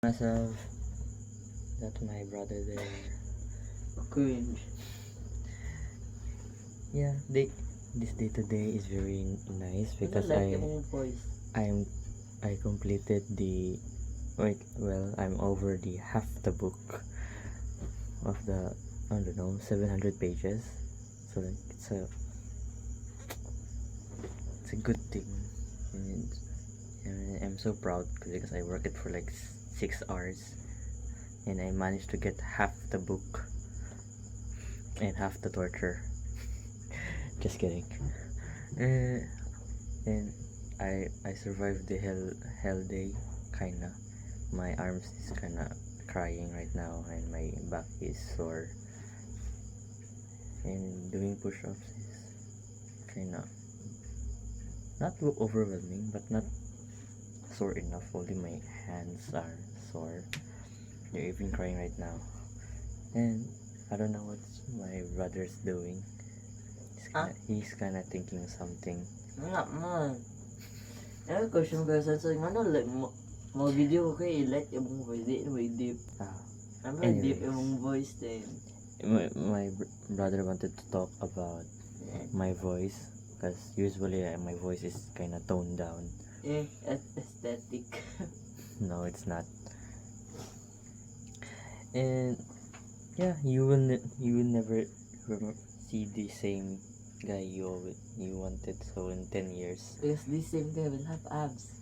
Myself, that's my brother there. Cringe. Yeah, this day today is very nice because Like yung voice. I completed the I'm over the half the book of the, I don't know, 700 pages. So like it's a good thing, and I'm so proud because I worked it for like 6 hours, and I managed to get half the book and half the torture. Just kidding. And I survived the hell day, kinda. My arms is kinda crying right now, and my back is sore. And doing push-ups is kinda not overwhelming, but not sore enough. Only my hands are sore. They're even crying right now. And I don't know what my brother's doing. He's kinda thinking something. Wala man. Ano question ko sa ano like mo video ko kay like yung voice di may deep. Ano deep yung voice din. My brother wanted to talk about my voice because usually my voice is kinda toned down. Aesthetic. No, it's not. And yeah, you will never see the same guy you wanted so in 10 years. Because this same guy will have abs.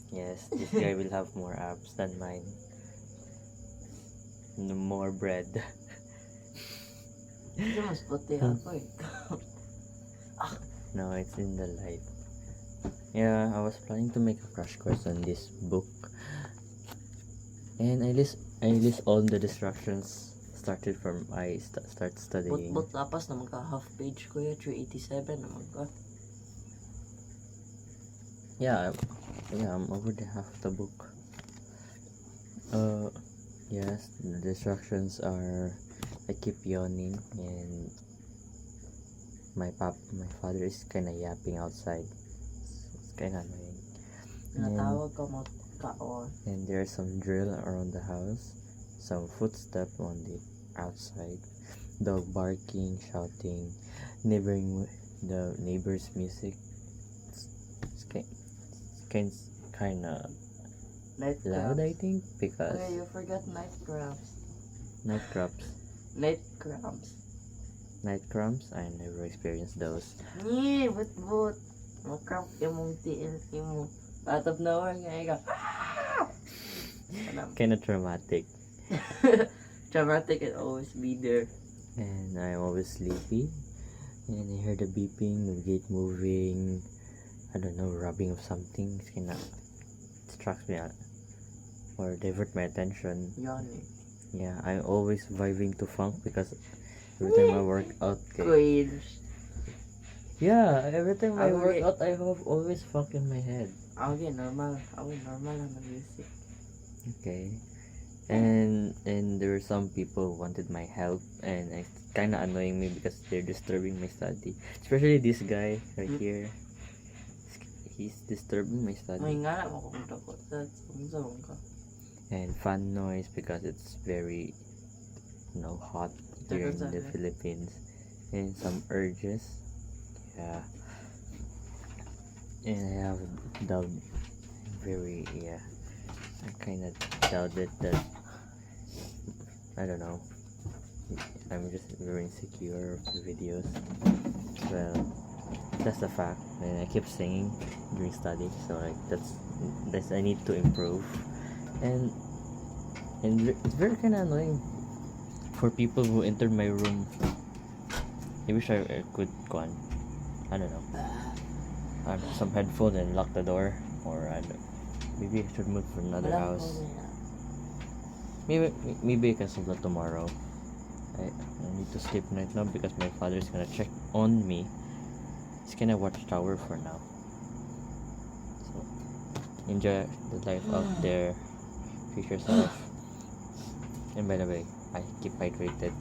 Yes, this guy will have more abs than mine. No more bread. Ito mas puti ako eh. No, it's in the light. Yeah, I was planning to make a crash course on this book, and I list all the distractions started from start studying. But tapas naman ka half page ko ya 387 naman ka. Yeah, I'm over the half the book. Yes, the distractions are I keep yawning, and my father is kinda yapping outside. It's kinda annoying. Natawag ka mo kaon. And there's some drill around the house, some footsteps on the outside, dog barking, shouting, the neighbor's music. It's kinda Night loud, crabs. I think, because Okay, you forgot night crabs. night crabs. Night crabs. Night cramps? I never experienced those. Nye, but makram yung tiil mo. Out of nowhere nga ikaw. Kinda traumatic. Traumatic and always be there. And I'm always sleepy. And I hear the beeping, the gate moving, I don't know, rubbing of something. It's kinda distracts me or divert my attention. Yawning. Yeah, I'm always vibing to funk because every time I work out, Cringe. yeah, every time I work out, I have always funk in my head. Okay, normal. Okay, normal lang na music. Okay. And there were some people who wanted my help, and it's kind of annoying me because they're disturbing my study. Especially this guy right here. He's disturbing my May study. nga na mo kung takot sa sumsum ka. And fan noise because it's very, hot here in the Philippines. And some urges. Yeah. And I have doubt. I kind of doubted that. I don't know. I'm just very insecure of the videos. Well, that's the fact. And I keep singing during study, so like that's I need to improve. And it's very kind of annoying for people who enter my room. I wish I could go on. I don't know. Some headphones and lock the door, or maybe I should move to another house. Maybe I can solve that tomorrow. I need to sleep right now because my father is gonna check on me. He's gonna watch tower for now. So enjoy the life out there. Treat yourself. And by the way, I keep hydrated.